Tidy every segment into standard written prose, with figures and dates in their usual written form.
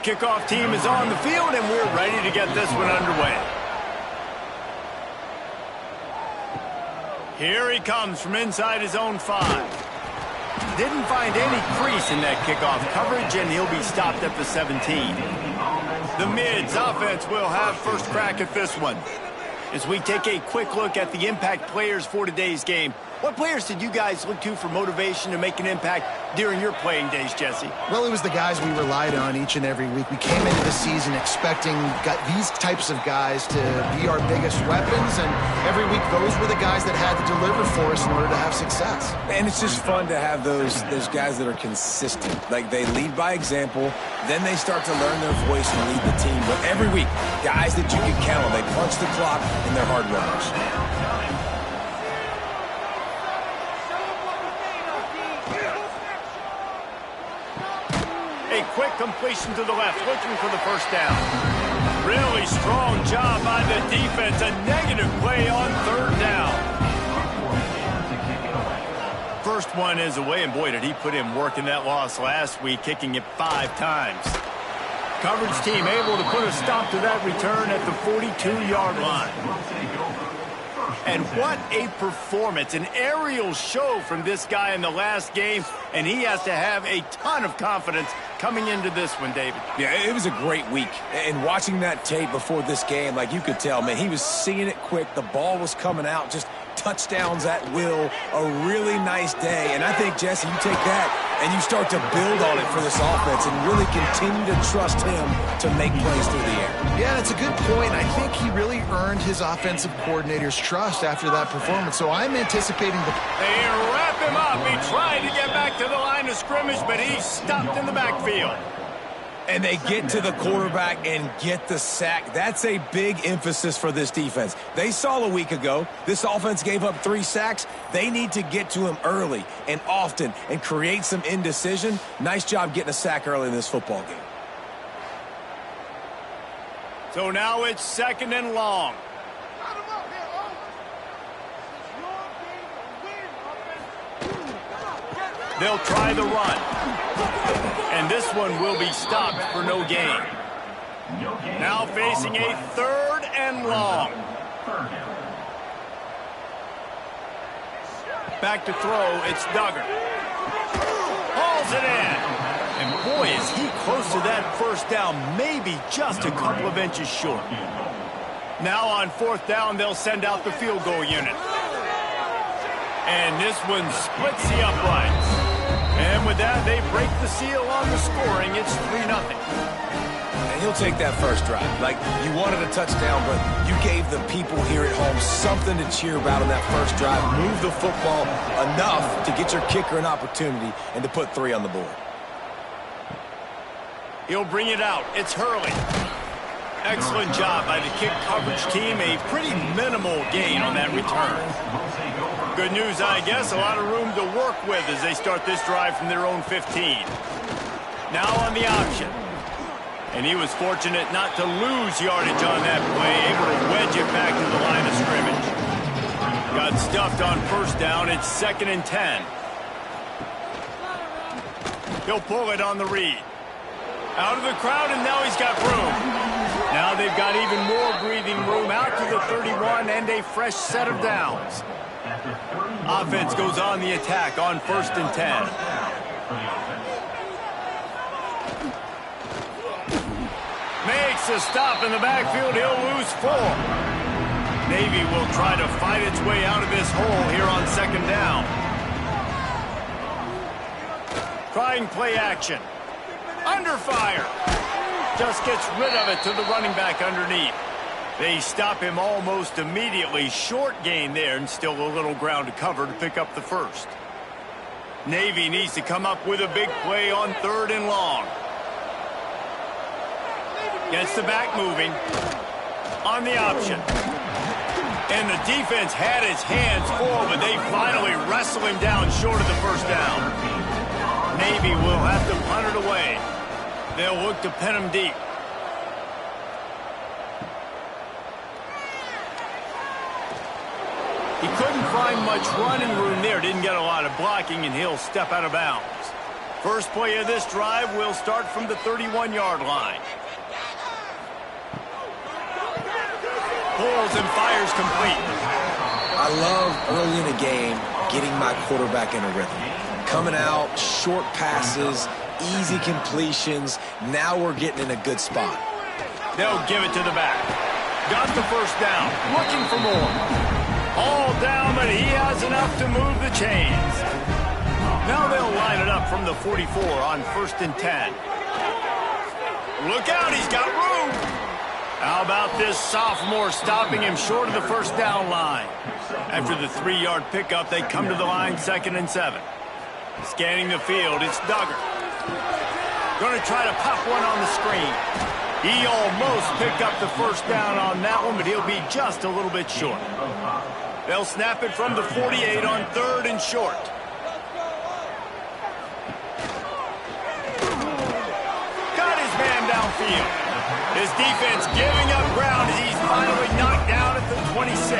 kickoff team is on the field, and we're ready to get this one underway. Here he comes from inside his own 5. Didn't find any crease in that kickoff coverage, and he'll be stopped at the 17. The Mids offense will have first crack at this one. As we take a quick look at the impact players for today's game, what players did you guys look to for motivation to make an impact during your playing days, Jesse? Well, it was the guys we relied on each and every week. We came into the season expecting these types of guys to be our biggest weapons, and every week those were the guys that had to deliver for us in order to have success. And it's just fun to have those guys that are consistent. Like, they lead by example, then they start to learn their voice and lead the team. But every week, guys that you can count on, they punch the clock, and they're hard runners. A quick completion to the left, looking for the first down. Really strong job by the defense. A negative play on third down. First one is away, and boy, did he put in work in that loss last week, kicking it 5 times. Coverage team able to put a stop to that return at the 42-yard line. And what a performance, an aerial show from this guy in the last game, and he has to have a ton of confidence coming into this one, David. Yeah, it was a great week. And watching that tape before this game, like, you could tell, man, he was seeing it quick. The ball was coming out, just touchdowns at will. A really nice day. And I think, Jesse, you take that and you start to build on it for this offense and really continue to trust him to make plays through the air. Yeah, that's a good point. I think he really earned his offensive coordinator's trust after that performance. So I'm anticipating They wrap him up. He tried to get back to the line of scrimmage, but he's stopped in the backfield. And they get to the quarterback and get the sack. That's a big emphasis for this defense. They saw a week ago, this offense gave up 3 sacks. They need to get to him early and often and create some indecision. Nice job getting a sack early in this football game. So now it's 2nd and long. They'll try the run. And this one will be stopped for no gain. Now facing a 3rd and long. Back to throw, it's Duggar. Hauls it in. And boy, is he close to that first down, maybe just a couple of inches short. Now on 4th down, they'll send out the field goal unit. And this one splits the uprights. And with that, they break the seal on the scoring. It's 3-0. And he'll take that first drive. Like, you wanted a touchdown, but you gave the people here at home something to cheer about on that first drive. Move the football enough to get your kicker an opportunity and to put 3 on the board. He'll bring it out. It's Hurley. Excellent job by the kick coverage team. A pretty minimal gain on that return. Good news, I guess. A lot of room to work with as they start this drive from their own 15. Now on the option. And he was fortunate not to lose yardage on that play, able to wedge it back to the line of scrimmage. Got stuffed on first down. It's 2nd and 10. He'll pull it on the read. Out of the crowd, and now he's got room. Now they've got even more breathing room out to the 31 and a fresh set of downs. Offense goes on the attack on 1st and 10. Makes a stop in the backfield. He'll lose 4. Navy will try to fight its way out of this hole here on 2nd down. Trying play action. Under fire. Just gets rid of it to the running back underneath. They stop him almost immediately. Short gain there, and still a little ground to cover to pick up the first. Navy needs to come up with a big play on 3rd and long. Gets the back moving. On the option. And the defense had his hands full, but they finally wrestle him down short of the first down. Navy will have to punt it away. They'll look to pin him deep. He couldn't find much running room there. Didn't get a lot of blocking, and he'll step out of bounds. First play of this drive will start from the 31-yard line. Pulls and fires complete. I love early in a game getting my quarterback in a rhythm. Coming out, short passes, easy completions. Now we're getting in a good spot. They'll give it to the back. Got the first down. Looking for more. All down, but he has enough to move the chains. Now they'll line it up from the 44 on 1st and 10. Look out, he's got room. How about this sophomore stopping him short of the first down line? After the 3-yard pickup, they come to the line 2nd and 7. Scanning the field, it's Duggar. Going to try to pop one on the screen. He almost picked up the first down on that one, but he'll be just a little bit short. They'll snap it from the 48 on 3rd and short. Got his man downfield. His defense giving up ground as he's finally knocked down at the 26.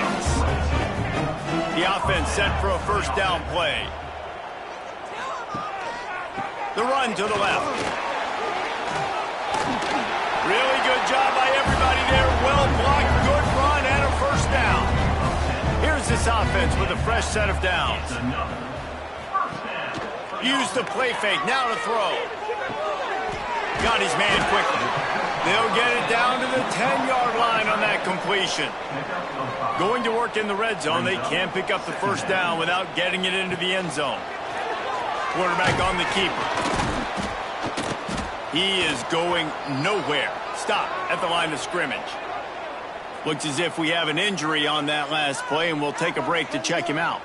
The offense set for a first down play. The run to the left. Really good job by everybody there. Well blocked, good run, and a first down. Here's this offense with a fresh set of downs. Use the play fake, now to throw. Got his man quickly. They'll get it down to the 10-yard line on that completion. Going to work in the red zone, they can't pick up the first down without getting it into the end zone. Quarterback on the keeper. He is going nowhere. Stop at the line of scrimmage. Looks as if we have an injury on that last play, and we'll take a break to check him out.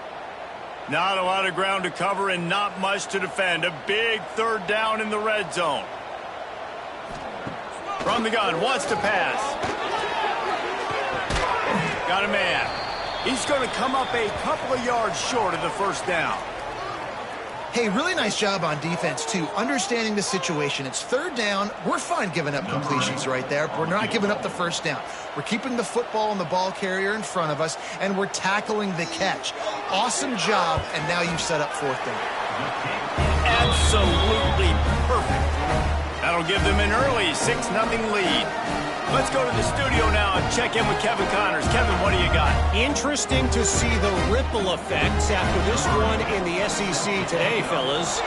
Not a lot of ground to cover and not much to defend. A big 3rd down in the red zone. From the gun, wants to pass. Got a man. He's going to come up a couple of yards short of the first down. Hey, really nice job on defense, too, understanding the situation. It's 3rd down. We're fine giving up completions right there. We're not giving up the first down. We're keeping the football and the ball carrier in front of us, and we're tackling the catch. Awesome job, and now you've set up 4th down. Absolutely perfect. That'll give them an early 6-0 lead. Let's go to the studio now and check in with Kevin Connors. Kevin, what do you got? Interesting to see the ripple effects after this one in the SEC today, fellas.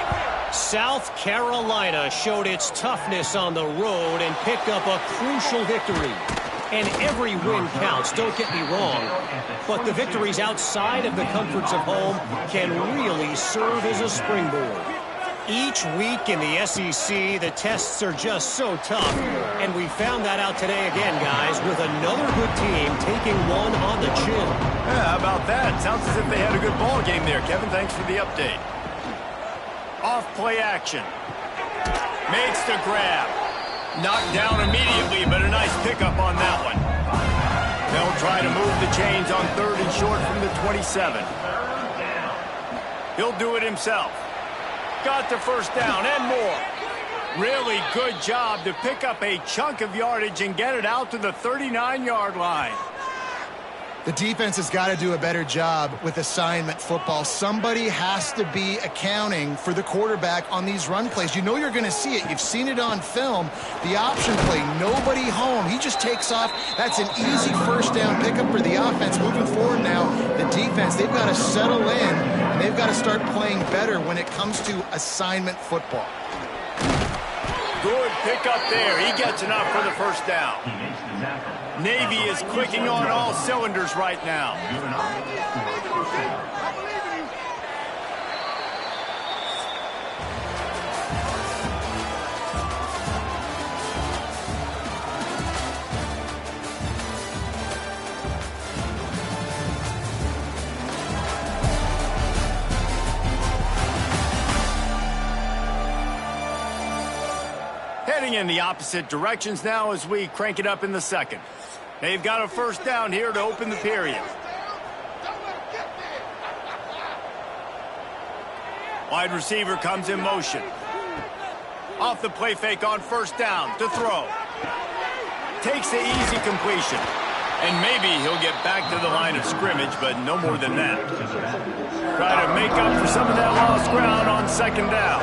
South Carolina showed its toughness on the road and picked up a crucial victory. And every win counts, don't get me wrong. But the victories outside of the comforts of home can really serve as a springboard. Each week in the SEC, the tests are just so tough, and we found that out today again, guys, with another good team taking one on the chin. Yeah, how about that? Sounds as if they had a good ball game there, Kevin. Thanks for the update. Off-play action. Makes the grab. Knocked down immediately, but a nice pickup on that one. They'll try to move the chains on 3rd and short from the 27. He'll do it himself. Got the first down and more. Really good job to pick up a chunk of yardage and get it out to the 39-yard line. The defense has got to do a better job with assignment football. Somebody has to be accounting for the quarterback on these run plays. You know you're going to see it. You've seen it on film. The option play, nobody home. He just takes off. That's an easy first down pickup for the offense. Moving forward now, the defense, they've got to settle in, and they've got to start playing better when it comes to assignment football. Good pickup there. He gets enough for the first down. Navy is clicking on all cylinders right now. Heading in the opposite directions now as we crank it up in the second. They've got a first down here to open the period. Wide receiver comes in motion. Off the play fake on first down to throw. Takes the easy completion. And maybe he'll get back to the line of scrimmage, but no more than that. Try to make up for some of that lost ground on second down.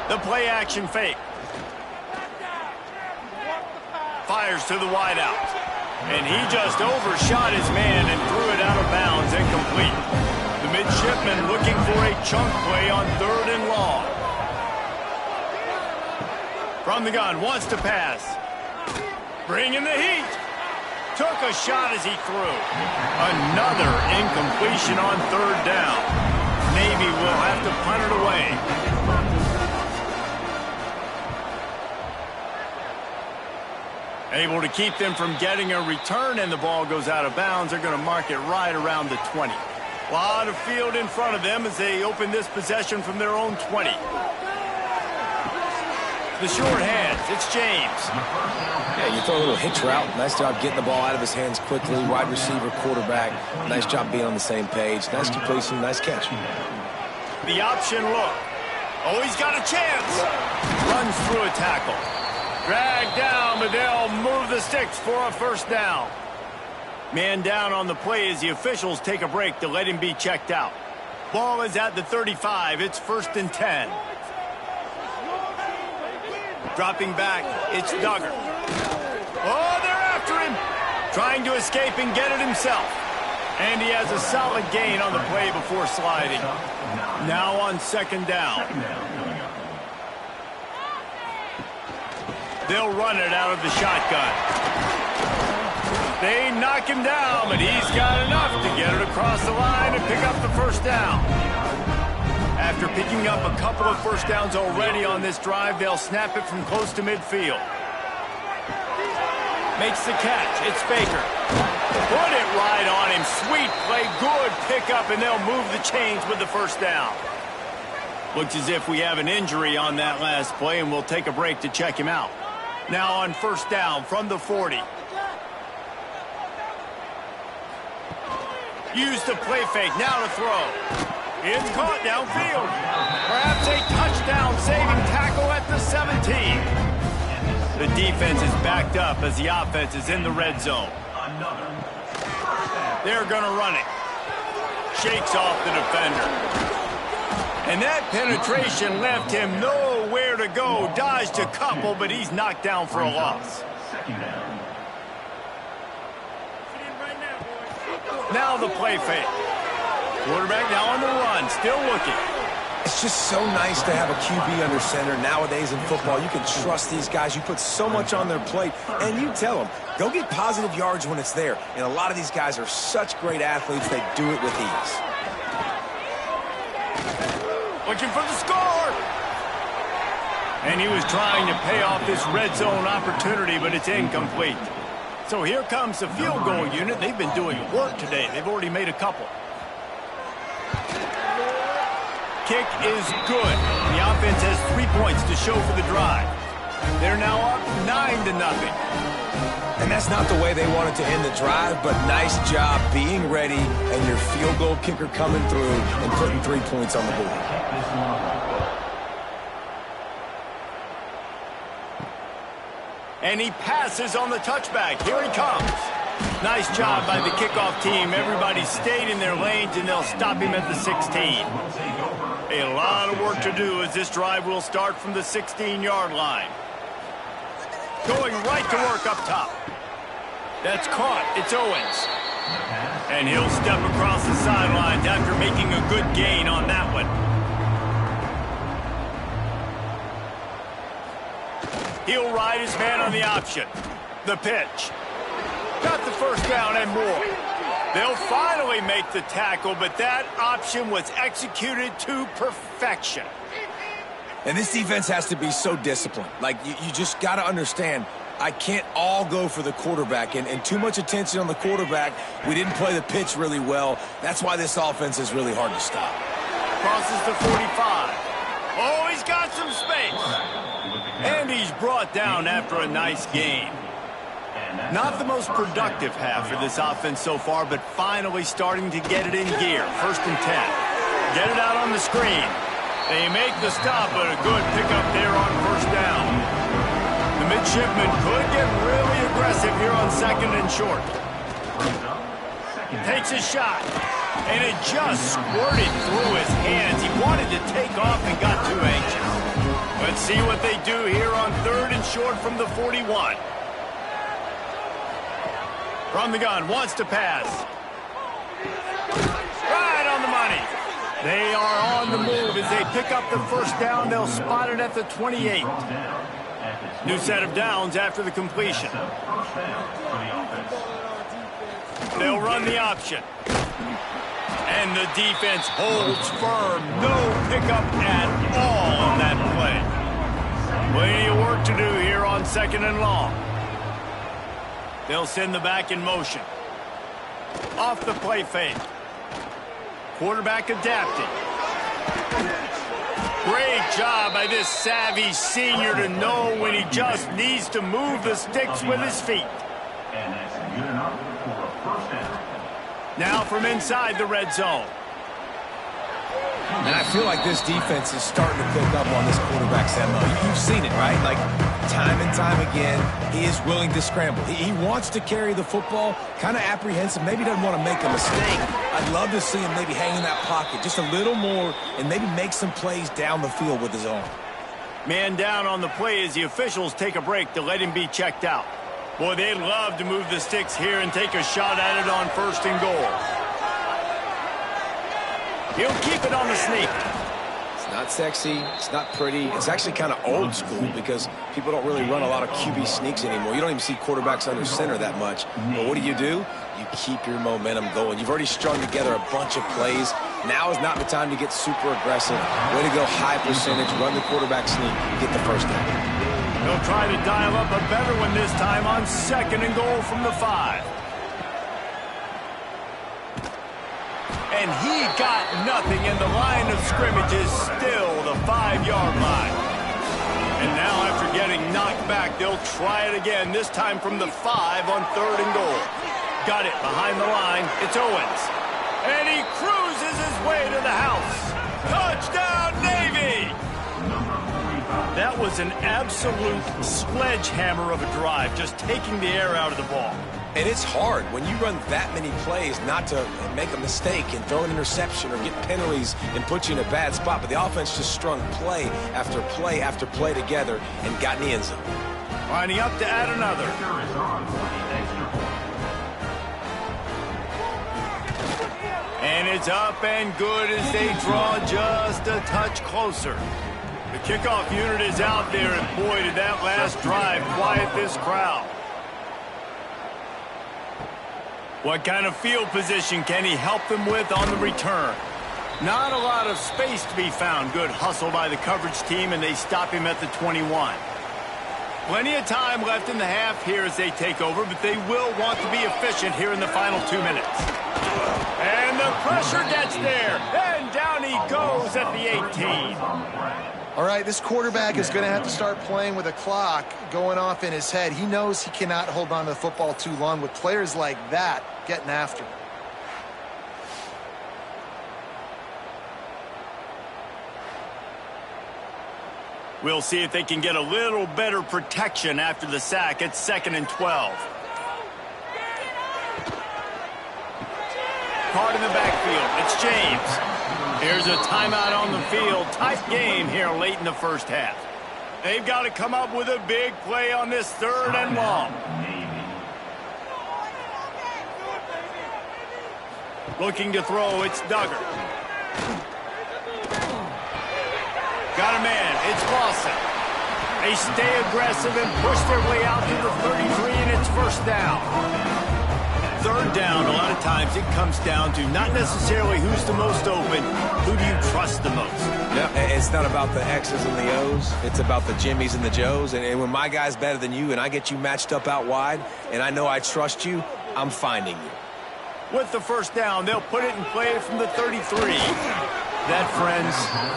The play action fake. Fires to the wideout. And he just overshot his man and threw it out of bounds, incomplete. The midshipman looking for a chunk play on 3rd and long. From the gun, wants to pass. Bringing the heat. Took a shot as he threw. Another incompletion on 3rd down. Navy will have to punt it away. Able to keep them from getting a return, and the ball goes out of bounds. They're going to mark it right around the 20. A lot of field in front of them as they open this possession from their own 20. The short hands, it's James. Yeah, you throw a little hitch route. Nice job getting the ball out of his hands quickly. Wide receiver, quarterback. Nice job being on the same page. Nice completion, nice catch. The option look. Oh, he's got a chance. Runs through a tackle. Dragged down, but they'll move the sticks for a 1st down. Man down on the play as the officials take a break to let him be checked out. Ball is at the 35. It's 1st and 10. Dropping back, it's Duggar. Oh, they're after him. Trying to escape and get it himself. And he has a solid gain on the play before sliding. Now on 2nd down. They'll run it out of the shotgun. They knock him down, but he's got enough to get it across the line and pick up the 1st down. After picking up a couple of 1st downs already on this drive, they'll snap it from close to midfield. Makes the catch. It's Baker. Put it right on him. Sweet play. Good pickup, and they'll move the chains with the 1st down. Looks as if we have an injury on that last play, and we'll take a break to check him out. Now on 1st down from the 40. Use the play fake. Now to throw. It's caught downfield. Perhaps a touchdown-saving tackle at the 17. The defense is backed up as the offense is in the red zone. They're going to run it. Shakes off the defender. And that penetration left him nowhere to go. Dodged a couple, but he's knocked down for a loss. Now the play fake. Quarterback now on the run, still looking. It's just so nice to have a QB under center. Nowadays in football, you can trust these guys. You put so much on their plate, and you tell them, go get positive yards when it's there. And a lot of these guys are such great athletes, they do it with ease. Looking for the score. And he was trying to pay off this red zone opportunity, but it's incomplete. So here comes the field goal unit. They've been doing work today. They've already made a couple. Kick is good. The offense has 3 points to show for the drive. They're now up 9-0. And that's not the way they wanted to end the drive, but nice job being ready and your field goal kicker coming through and putting 3 points on the board. And he passes on the touchback. Here he comes. Nice job by the kickoff team. Everybody stayed in their lanes, and they'll stop him at the 16. A lot of work to do as this drive will start from the 16-yard line. Going right to work up top. That's caught. It's Owens. And he'll step across the sidelines after making a good gain on that one. He'll ride his man on the option. The pitch. Got the 1st down and more. They'll finally make the tackle, but that option was executed to perfection. And this defense has to be so disciplined. Like, you just got to understand, I can't all go for the quarterback. And too much attention on the quarterback. We didn't play the pitch really well. That's why this offense is really hard to stop. Crosses the 45. Oh, he's got some space. And he's brought down after a nice gain. Not the most productive half for this offense so far, but finally starting to get it in gear. 1st and 10. Get it out on the screen. They make the stop, but a good pickup there on 1st down. The midshipman could get really aggressive here on 2nd and short. Takes a shot, and it just squirted through his hands. He wanted to take off and got too anxious. Let's see what they do here on 3rd and short from the 41. From the gun, wants to pass. Right on the money. They are on the move as they pick up the first down. They'll spot it at the 28. New set of downs after the completion. They'll run the option. And the defense holds firm. No pickup at all on that play. Plenty of work to do here on 2nd and long. They'll send the back in motion. Off the play fake. Quarterback adapting. Great job by this savvy senior to know when he just needs to move the sticks with his feet. Now from inside the red zone. And I feel like this defense is starting to pick up on this quarterback's MO. You've seen it, right? Like, time and time again, he is willing to scramble. He wants to carry the football, kind of apprehensive, maybe doesn't want to make a mistake. I'd love to see him maybe hang in that pocket just a little more and maybe make some plays down the field with his arm. Man down on the play as the officials take a break to let him be checked out. Boy, they'd love to move the sticks here and take a shot at it on 1st and goal. He'll keep it on the sneak. It's not sexy. It's not pretty. It's actually kind of old school because people don't really run a lot of QB sneaks anymore. You don't even see quarterbacks under center that much. But what do? You keep your momentum going. You've already strung together a bunch of plays. Now is not the time to get super aggressive. Way to go high percentage. Run the quarterback sneak. Get the first down. They'll try to dial up a better one this time on 2nd and goal from the 5. And he got nothing, and the line of scrimmage is still the 5-yard line. And now after getting knocked back, they'll try it again, this time from the 5 on 3rd and goal. Got it behind the line. It's Owens. And he cruises his way to the house. Touchdown, Navy! That was an absolute sledgehammer of a drive, just taking the air out of the ball. And it's hard when you run that many plays not to make a mistake and throw an interception or get penalties and put you in a bad spot. But the offense just strung play after play after play together and got in the end zone. Lining up to add another. And it's up and good as they draw just a touch closer. The kickoff unit is out there, and boy, did that last drive quiet this crowd. What kind of field position can he help them with on the return? Not a lot of space to be found. Good hustle by the coverage team, and they stop him at the 21. Plenty of time left in the half here as they take over, but they will want to be efficient here in the final 2 minutes. And the pressure gets there, and down he goes at the 18. All right, this quarterback is going to have to start playing with a clock going off in his head. He knows he cannot hold on to the football too long with players like that getting after him. We'll see if they can get a little better protection after the sack. It's 2nd and 12. Caught in the backfield. It's James. Here's a timeout on the field. Tight game here late in the first half. They've got to come up with a big play on this 3rd and long. Looking to throw, it's Duggar. Got a man, it's Lawson. They stay aggressive and push their way out to the 33, and it's 1st down. 3rd down, a lot of times it comes down to not necessarily who's the most open, who do you trust the most? Yeah, it's not about the X's and the O's. It's about the Jimmys and the Joes. And when my guy's better than you and I get you matched up out wide and I know I trust you, I'm finding you. With the 1st down, they'll put it in play from the 33. That, friends,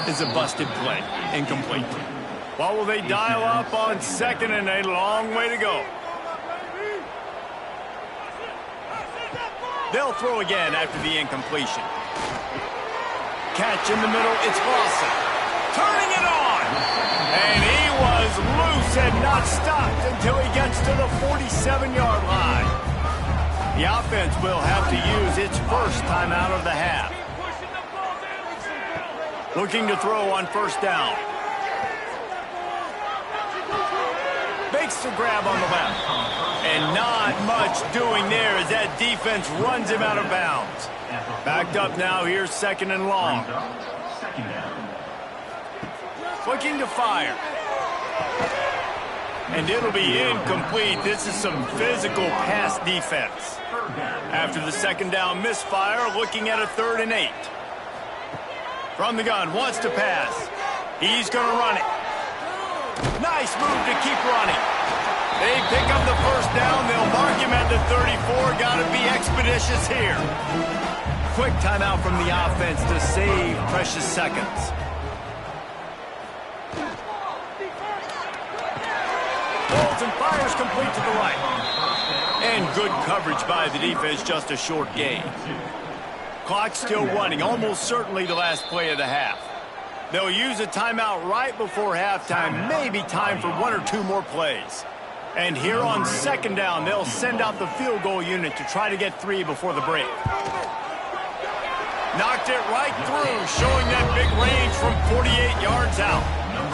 is a busted play. Incomplete. What will they dial up on 2nd and a long way to go? They'll throw again after the incompletion. Catch in the middle, it's Lawson. Turning it on! And he was loose and not stopped until he gets to the 47-yard line. The offense will have to use its first timeout of the half. Looking to throw on 1st down. Makes the grab on the left. And not much doing there as that defense runs him out of bounds. Backed up now, here's 2nd and long. Looking to fire. And it'll be incomplete. This is some physical pass defense. After the 2nd down misfire, looking at a 3rd and 8. From the gun, wants to pass. He's going to run it. Nice move to keep running. They pick up the 1st down. They'll mark him at the 34. Got to be expeditious here. Quick timeout from the offense to save precious seconds. Holds and fires complete to the right. And good coverage by the defense, just a short gain. Clock still running, almost certainly the last play of the half. They'll use a timeout right before halftime, maybe time for 1 or 2 more plays. And here on 2nd down, they'll send out the field goal unit to try to get 3 before the break. Knocked it right through, showing that big range from 48 yards out.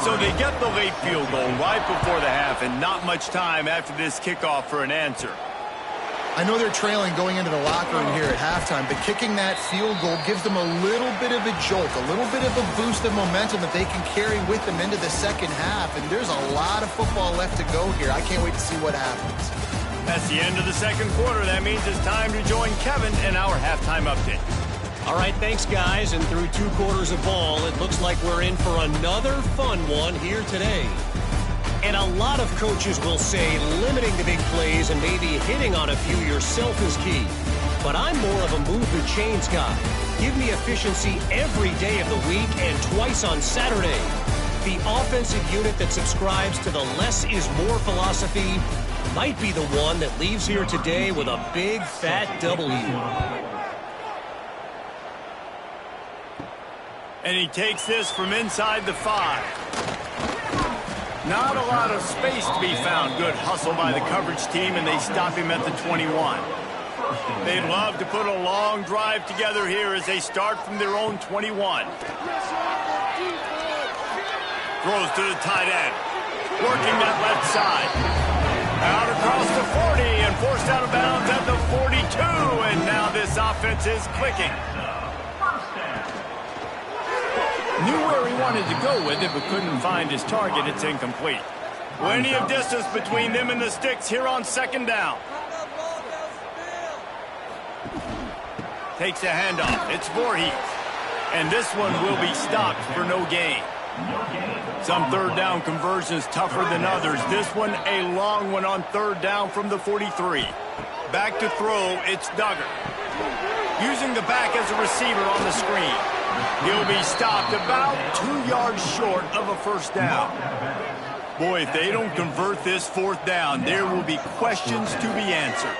So they get the late field goal right before the half, and not much time after this kickoff for an answer. I know they're trailing going into the locker room here at halftime, but kicking that field goal gives them a little bit of a jolt, a little bit of a boost of momentum that they can carry with them into the 2nd half. And there's a lot of football left to go here. I can't wait to see what happens. That's the end of the 2nd quarter. That means it's time to join Kevin in our halftime update. All right, thanks, guys. And through 2 quarters of ball, it looks like we're in for another fun one here today. And a lot of coaches will say limiting the big plays and maybe hitting on a few yourself is key. But I'm more of a move the chains guy. Give me efficiency every day of the week and twice on Saturday. The offensive unit that subscribes to the less is more philosophy might be the one that leaves here today with a big fat W. And he takes this from inside the 5. Not a lot of space to be found. Good hustle by the coverage team, and they stop him at the 21. They'd love to put a long drive together here as they start from their own 21. Throws to the tight end. Working that left side. Out across the 40 and forced out of bounds at the 42. And now this offense is clicking. Knew where he wanted to go with it, but couldn't find his target. It's incomplete. Plenty of distance between them and the sticks here on 2nd down. Takes a handoff. It's Voorhees. And this one will be stopped for no gain. Some 3rd down conversions tougher than others. This one a long one on 3rd down from the 43. Back to throw, it's Duggar. Using the back as a receiver on the screen. He'll be stopped about 2 yards short of a 1st down. Boy, if they don't convert this 4th down, there will be questions to be answered.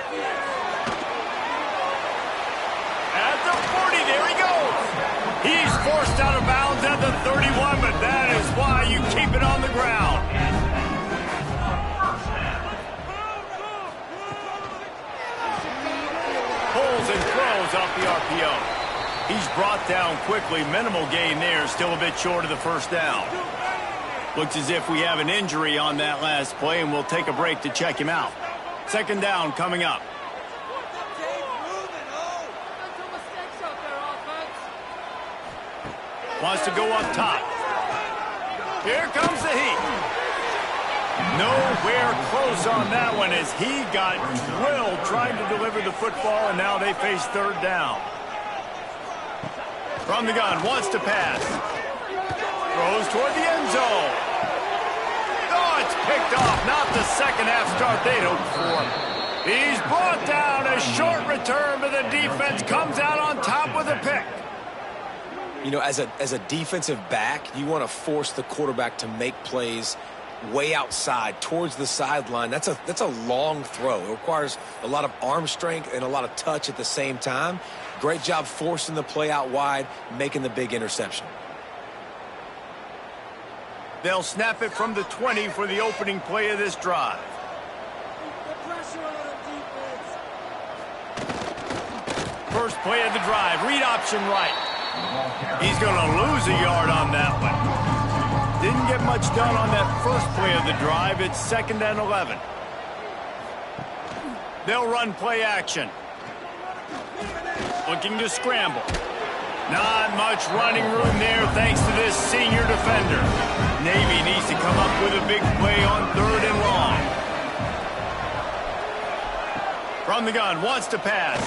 At the 40, there he goes. He's forced out of bounds at the 31, but that is why you keep it on the ground. Pulls and throws off the RPO. He's brought down quickly. Minimal gain there. Still a bit short of the 1st down. Looks as if we have an injury on that last play, and we'll take a break to check him out. 2nd down coming up. Wants to go up top. Here comes the heat. Nowhere close on that one as he got drilled trying to deliver the football, and now they face 3rd down. From the gun, wants to pass. Throws toward the end zone. Oh, it's picked off. Not the 2nd half start they'd hoped for. He's brought down. A short return, but the defense comes out on top with a pick. You know, as a defensive back, you want to force the quarterback to make plays way outside towards the sideline. That's a long throw. It requires a lot of arm strength and a lot of touch at the same time. Great job forcing the play out wide, making the big interception. They'll snap it from the 20 for the opening play of this drive. First play of the drive, read option right. He's going to lose a yard on that one. Didn't get much done on that first play of the drive. It's 2nd and 11. They'll run play action. Looking to scramble. Not much running room there thanks to this senior defender. Navy needs to come up with a big play on 3rd and long. From the gun, wants to pass.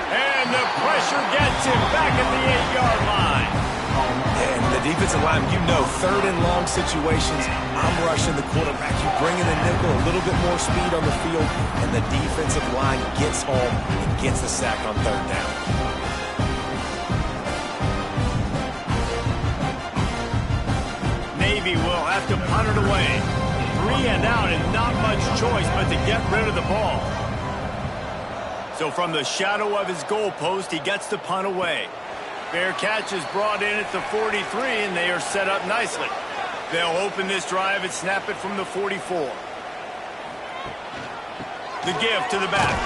And the pressure gets him back at the 8-yard line. And the defensive line, you know, 3rd and long situations, I'm rushing the quarterback. You bring in the nickel, a little bit more speed on the field, and the defensive line gets home and gets the sack on 3rd down. Navy will have to punt it away. 3 and out and not much choice but to get rid of the ball. So from the shadow of his goalpost, he gets the punt away. Fair catch is brought in at the 43, and they are set up nicely. They'll open this drive and snap it from the 44. The give to the back.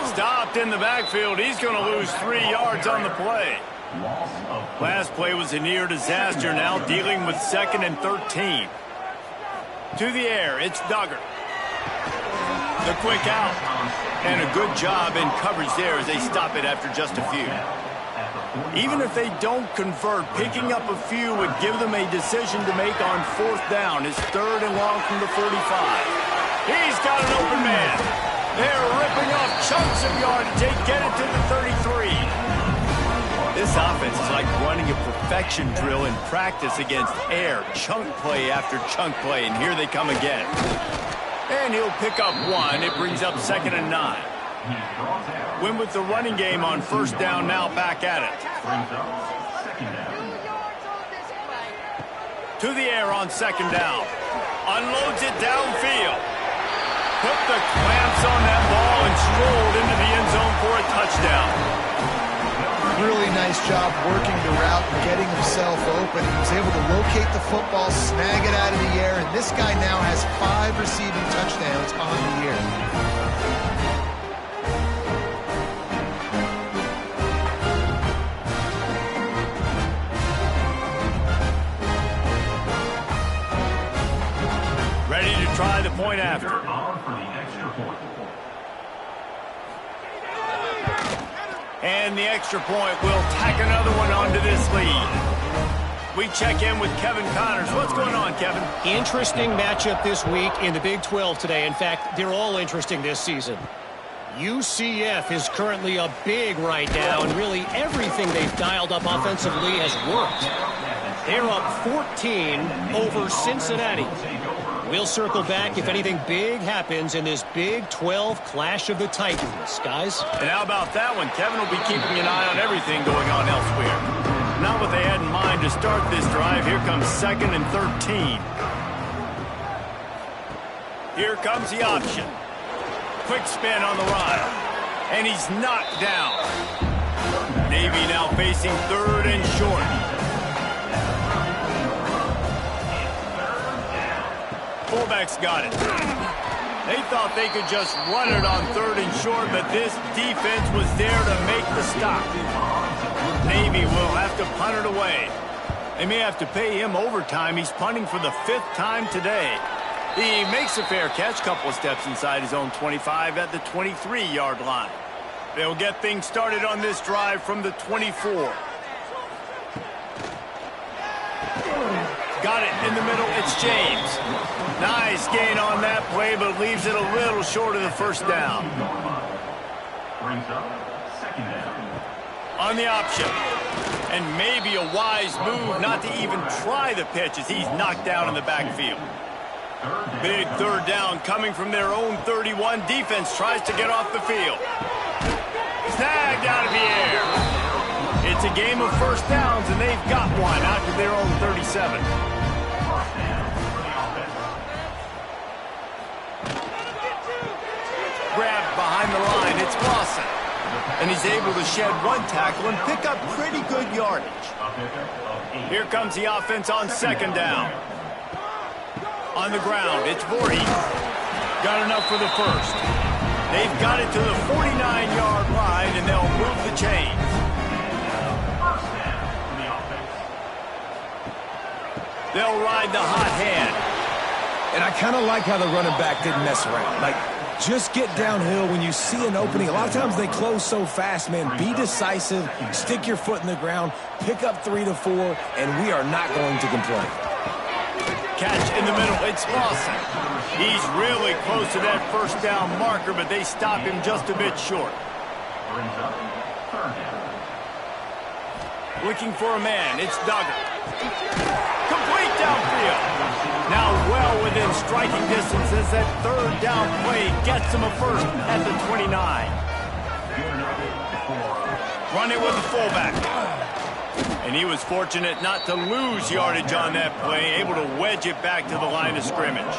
Stopped in the backfield. He's going to lose 3 yards on the play. Last play was a near disaster, now dealing with 2nd and 13. To the air, it's Duggar. The quick out. And a good job in coverage there as they stop it after just a few. Even if they don't convert, picking up a few would give them a decision to make on 4th down. It's 3rd and long from the 45. He's got an open man. They're ripping off chunks of yardage. They get it to the 33. This offense is like running a perfection drill in practice against air. Chunk play after chunk play, and here they come again. And he'll pick up 1. It brings up 2nd and 9. Win with the running game on 1st down, now back at it. To the air on 2nd down. Unloads it downfield. Put the clamps on that ball and strolled into the end zone for a touchdown. Really nice job working the route and getting himself open. He was able to locate the football, snag it out of the air, and this guy now has 5 receiving touchdowns on the year. Ready to try the point after. And the extra point will tack another one onto this lead. We check in with Kevin Connors. What's going on, Kevin? Interesting matchup this week in the Big 12 today. In fact, they're all interesting this season. UCF is currently a big right now, and really everything they've dialed up offensively has worked. They're up 14 over Cincinnati. We'll circle back if anything big happens in this Big 12 Clash of the Titans, guys. And how about that one? Kevin will be keeping an eye on everything going on elsewhere. Not what they had in mind to start this drive. Here comes 2nd and 13. Here comes the option. Quick spin on the run. And he's knocked down. Navy now facing 3rd and short. Fullback's got it. They thought they could just run it on 3rd and short, but this defense was there to make the stop. Navy will have to punt it away. They may have to pay him overtime. He's punting for the 5th time today. He makes a fair catch, couple of steps inside his own 25 at the 23-yard line. They'll get things started on this drive from the 24. Got it in the middle. It's James. Nice gain on that play, but leaves it a little short of the 1st down. Brings up 2nd down. On the option. And maybe a wise move not to even try the pitch as he's knocked down in the backfield. Big 3rd down coming from their own 31. Defense tries to get off the field. Snagged out of the air. It's a game of 1st downs, and they've got one out to their own 37. Grabbed behind the line, it's Lawson. And he's able to shed 1 tackle and pick up pretty good yardage. Here comes the offense on 2nd down. On the ground, it's Voorhees. Got enough for the 1st. They've got it to the 49-yard line, and they'll move the chains. They'll ride the hot hand. And I kind of like how the running back didn't mess around. Like, just get downhill when you see an opening. A lot of times they close so fast, man. Be decisive, stick your foot in the ground, pick up 3 to 4, and we are not going to complain. Catch in the middle. It's Lawson. He's really close to that first down marker, but they stop him just a bit short. Brings up third down. Looking for a man. It's Duggar. Complete downfield. Now well within striking distance as that third down play gets him a first at the 29. Run it with the fullback. And he was fortunate not to lose yardage on that play, able to wedge it back to the line of scrimmage.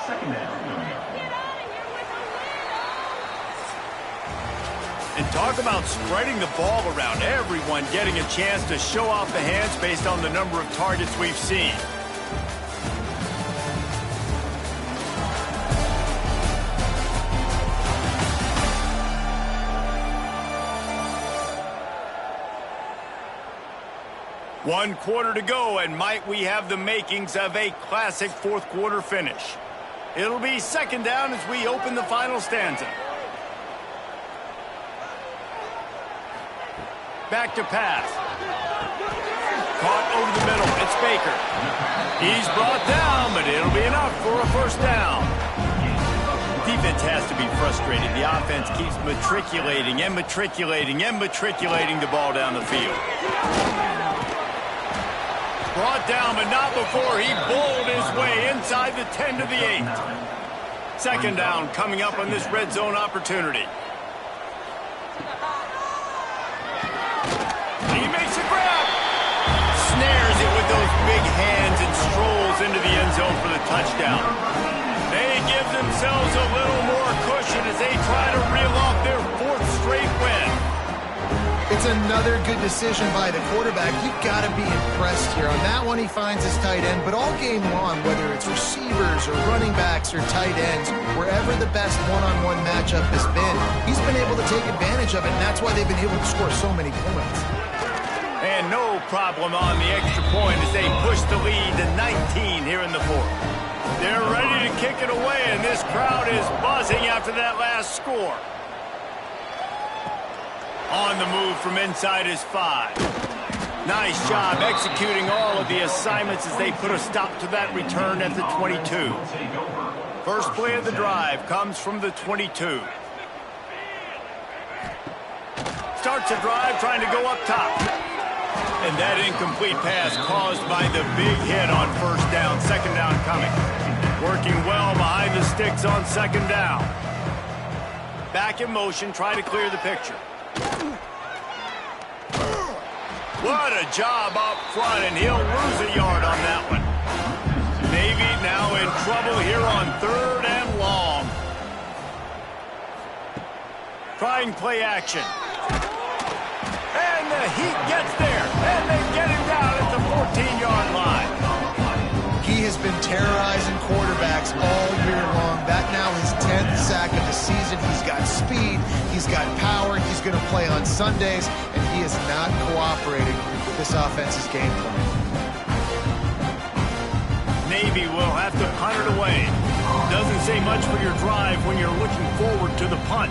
Second down. And talk about spreading the ball around. Everyone getting a chance to show off the hands based on the number of targets we've seen. One quarter to go, and might we have the makings of a classic fourth quarter finish. It'll be second down as we open the final stanza. Back to pass. Caught over the middle. It's Baker. He's brought down, but it'll be enough for a first down. Defense has to be frustrated. The offense keeps matriculating and matriculating and matriculating the ball down the field. Brought down, but not before he bowled his way inside the 10 to the 8. Second down coming up on this red zone opportunity. He makes a grab. Snares it with those big hands and strolls into the end zone for the touchdown. They give themselves a little more cushion as they try to reel off their fourth straight win. It's another good decision by the quarterback. You've got to be impressed here. On that one, he finds his tight end. But all game long, whether it's receivers or running backs or tight ends, wherever the best one-on-one matchup has been, he's been able to take advantage of it, and that's why they've been able to score so many points. And no problem on the extra point as they push the lead to 19 here in the fourth. They're ready to kick it away, and this crowd is buzzing after that last score. On the move from inside his 5. Nice job executing all of the assignments as they put a stop to that return at the 22. First play of the drive comes from the 22. Starts a drive trying to go up top. And that incomplete pass caused by the big hit on first down. Second down coming. Working well behind the sticks on second down. Back in motion, try to clear the picture. What a job up front, and he'll lose a yard on that one. Navy now in trouble here on third and long. Trying play action. And the Heat gets there, and they get him down at the 14-yard line. He has been terrorizing quarterbacks all year long. That now his 10th sack of the season. He's got speed, he's got power, he's going to play on Sundays, and he is not cooperating with this offense's game plan. Navy will have to punt it away. Doesn't say much for your drive when you're looking forward to the punt.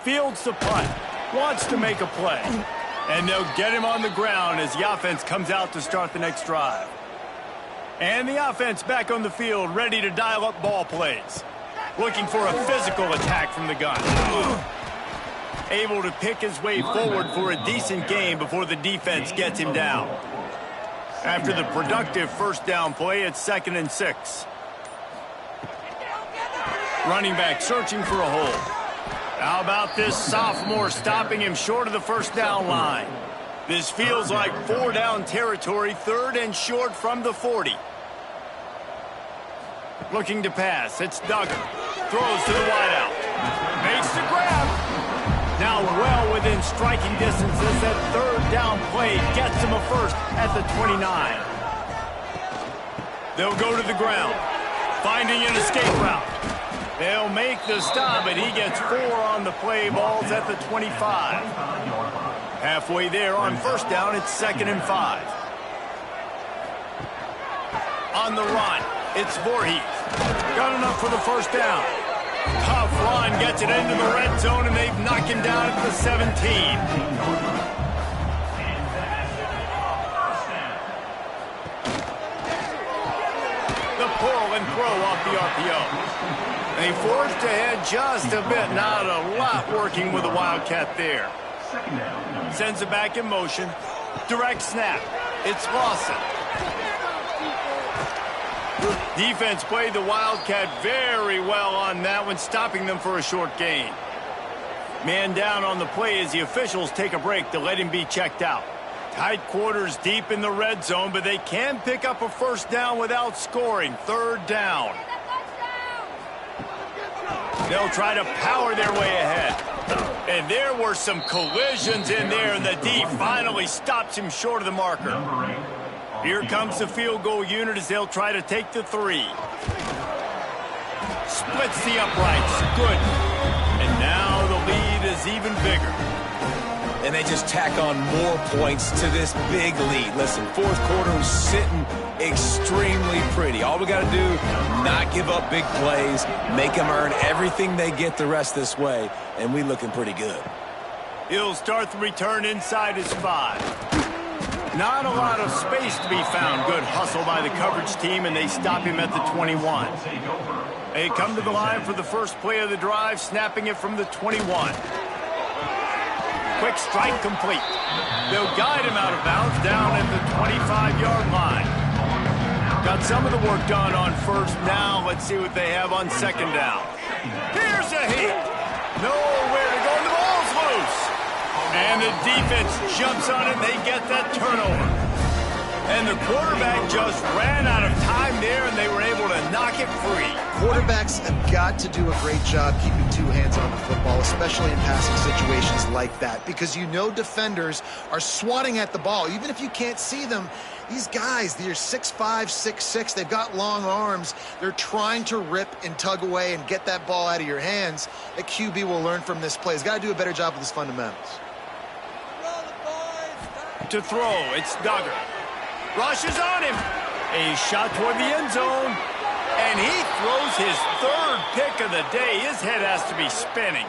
Fields the punt, wants to make a play. And they'll get him on the ground as the offense comes out to start the next drive. And the offense back on the field, ready to dial up ball plays. Looking for a physical attack from the gun. Able to pick his way forward for a decent game before the defense gets him down. After the productive first down play, it's 2nd and 6. Running back searching for a hole. How about this sophomore stopping him short of the first down line? This feels like 4-down territory, 3rd and short from the 40. Looking to pass, it's Duggar. Throws to the wideout. Makes the grab. Now well within striking distance as that 3rd down play gets him a first at the 29. They'll go to the ground, finding an escape route. They'll make the stop, but he gets 4 on the play. Balls at the 25. Halfway there on first down, it's 2nd and 5. On the run, it's Voorhees. Got enough for the first down. Tough run, gets it into the red zone, and they've knocked him down at the 17. The pull and throw off the RPO. They forced ahead just a bit. Not a lot working with the Wildcat there. Sends it back in motion. Direct snap. It's Lawson. Defense played the Wildcat very well on that one, stopping them for a short gain. Man down on the play as the officials take a break to let him be checked out. Tight quarters deep in the red zone, but they can pick up a first down without scoring. 3rd down. They'll try to power their way ahead. And there were some collisions in there, and the D finally stops him short of the marker. Here comes the field goal unit as they'll try to take the 3. Splits the uprights. Good. And now the lead is even bigger. And they just tack on more points to this big lead. Listen, 4th quarter is sitting extremely pretty. All we got to do, not give up big plays, make them earn everything they get the rest this way, and we looking pretty good. He'll start the return inside his 5. Not a lot of space to be found. Good hustle by the coverage team, and they stop him at the 21. They come to the line for the first play of the drive, snapping it from the 21. Quick strike complete. They'll guide him out of bounds down at the 25-yard line. Got some of the work done on first. Now let's see what they have on 2nd down. Here's a hit. Nowhere to go, and the ball's loose. And the defense jumps on it, and they get that turnover. And the quarterback just ran out of time there, and they were able to knock it free. Quarterbacks have got to do a great job keeping 2 hands on the football, especially in passing situations like that, because you know defenders are swatting at the ball. Even if you can't see them, these guys, they're 6'5", 6'6", they've got long arms. They're trying to rip and tug away and get that ball out of your hands. The QB will learn from this play. He's got to do a better job with his fundamentals. To throw, it's Duggar. Rushes on him. A shot toward the end zone. And he throws his 3rd pick of the day. His head has to be spinning.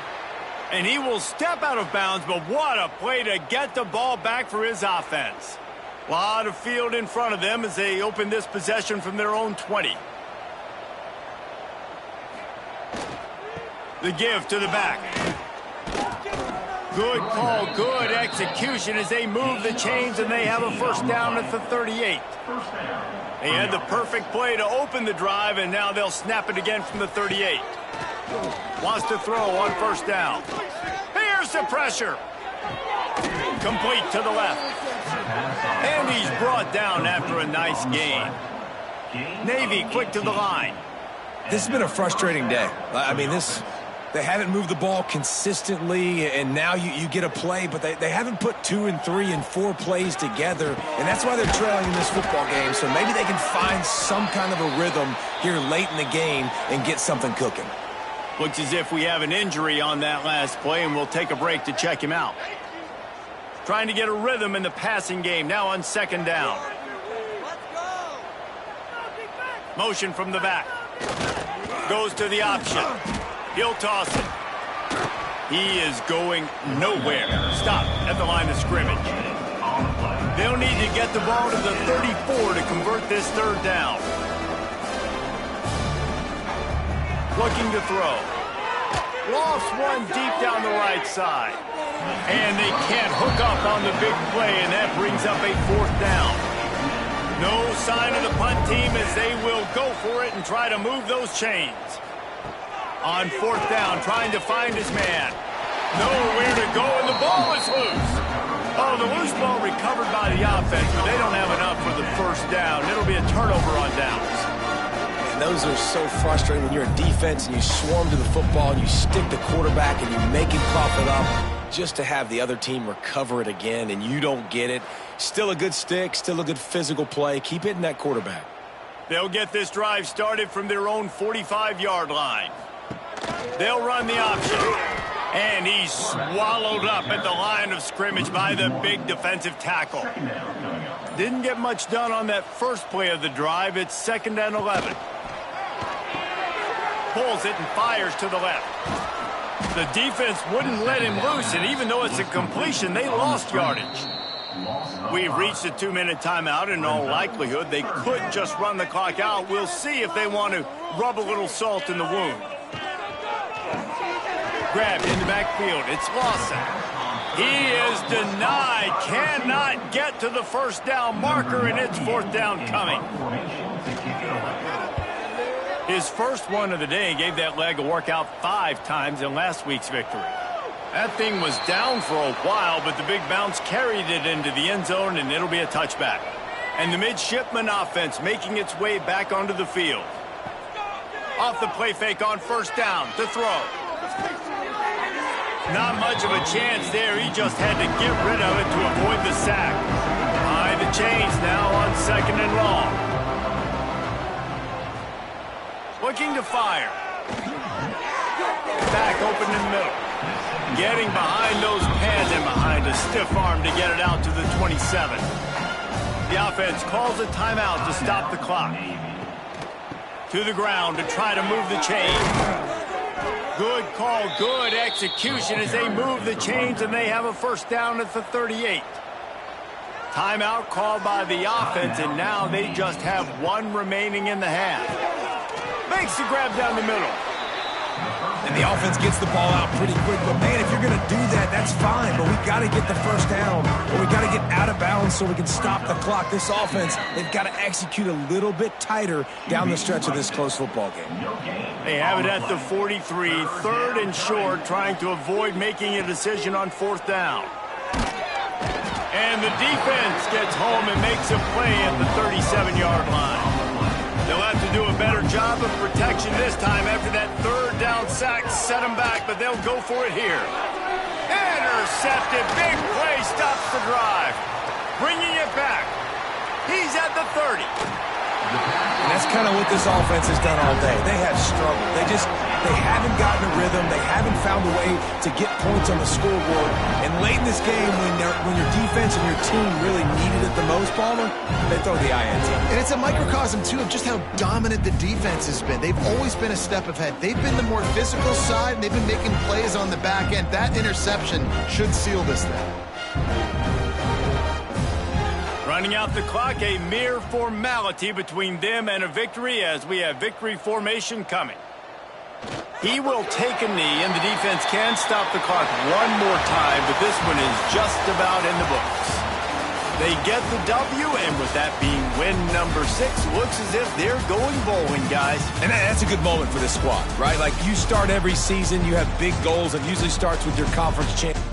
And he will step out of bounds, but what a play to get the ball back for his offense. A lot of field in front of them as they open this possession from their own 20. The give to the back. Good call, good execution as they move the chains, and they have a first down at the 38. They had the perfect play to open the drive, and now they'll snap it again from the 38. Wants to throw on first down. Here's the pressure. Complete to the left. And he's brought down after a nice gain. Navy quick to the line. This has been a frustrating day. I mean, they haven't moved the ball consistently, and now you get a play, but they haven't put 2 and 3 and 4 plays together, and that's why they're trailing in this football game. So maybe they can find some kind of a rhythm here late in the game and get something cooking. Looks as if we have an injury on that last play, and we'll take a break to check him out. Trying to get a rhythm in the passing game, now on 2nd down. Motion from the back. Goes to the option. He'll toss it. He is going nowhere. Stop at the line of scrimmage. They'll need to get the ball to the 34 to convert this 3rd down. Looking to throw. Lost one deep down the right side. And they can't hook up on the big play, and that brings up a 4th down. No sign of the punt team as they will go for it and try to move those chains. On 4th down, trying to find his man. Nowhere to go, and the ball is loose. Oh, the loose ball recovered by the offense, but they don't have enough for the first down. It'll be a turnover on downs. And those are so frustrating when you're a defense and you swarm to the football and you stick the quarterback and you make him cough it up just to have the other team recover it again, and you don't get it. Still a good stick, still a good physical play. Keep hitting that quarterback. They'll get this drive started from their own 45-yard line. They'll run the option. And he's swallowed up at the line of scrimmage by the big defensive tackle. Didn't get much done on that first play of the drive. It's 2nd and 11. Pulls it and fires to the left. The defense wouldn't let him loose, and even though it's a completion, they lost yardage. We've reached a 2-minute timeout, and in all likelihood, they could just run the clock out. We'll see if they want to rub a little salt in the wound. Grabbed in the backfield. It's Lawson. He is denied. Cannot get to the first down marker, and it's 4th down coming. His first one of the day gave that leg a workout 5 times in last week's victory. That thing was down for a while, but the big bounce carried it into the end zone, and it'll be a touchback. And the midshipman offense making its way back onto the field. Off the play fake on 1st down to throw. Not much of a chance there. He just had to get rid of it to avoid the sack. Behind the chains now on 2nd and long. Looking to fire. Back open in the middle. Getting behind those pads and behind a stiff arm to get it out to the 27. The offense calls a timeout to stop the clock. To the ground to try to move the chain. Good call, good execution as they move the chains, and they have a 1st down at the 38. Timeout called by the offense, and now they just have 1 remaining in the half. Makes the grab down the middle. And the offense gets the ball out pretty quick. But, man, if you're going to do that, that's fine. But we got to get the 1st down, or we got to get out of bounds so we can stop the clock. This offense, they've got to execute a little bit tighter down the stretch of this close football game. They have it at the 43, 3rd and short, trying to avoid making a decision on 4th down. And the defense gets home and makes a play at the 37-yard line. They'll have to do a better job of protection this time after that 3rd down sack set them back, but they'll go for it here. Intercepted. Big play stops the drive. Bringing it back. He's at the 30. And that's kind of what this offense has done all day. They have struggled. They haven't gotten a rhythm. They haven't found a way to get points on the scoreboard. And late in this game, when your defense and your team really needed it the most, Palmer, they throw the INT. And it's a microcosm, too, of just how dominant the defense has been. They've always been a step ahead. They've been the more physical side, and they've been making plays on the back end. That interception should seal this thing. Running out the clock, a mere formality between them and a victory as we have victory formation coming. He will take a knee, and the defense can stop the clock 1 more time, but this one is just about in the books. They get the W, and with that being win number 6, looks as if they're going bowling, guys. And that's a good moment for this squad, right? Like, you start every season, you have big goals. It usually starts with your conference championship.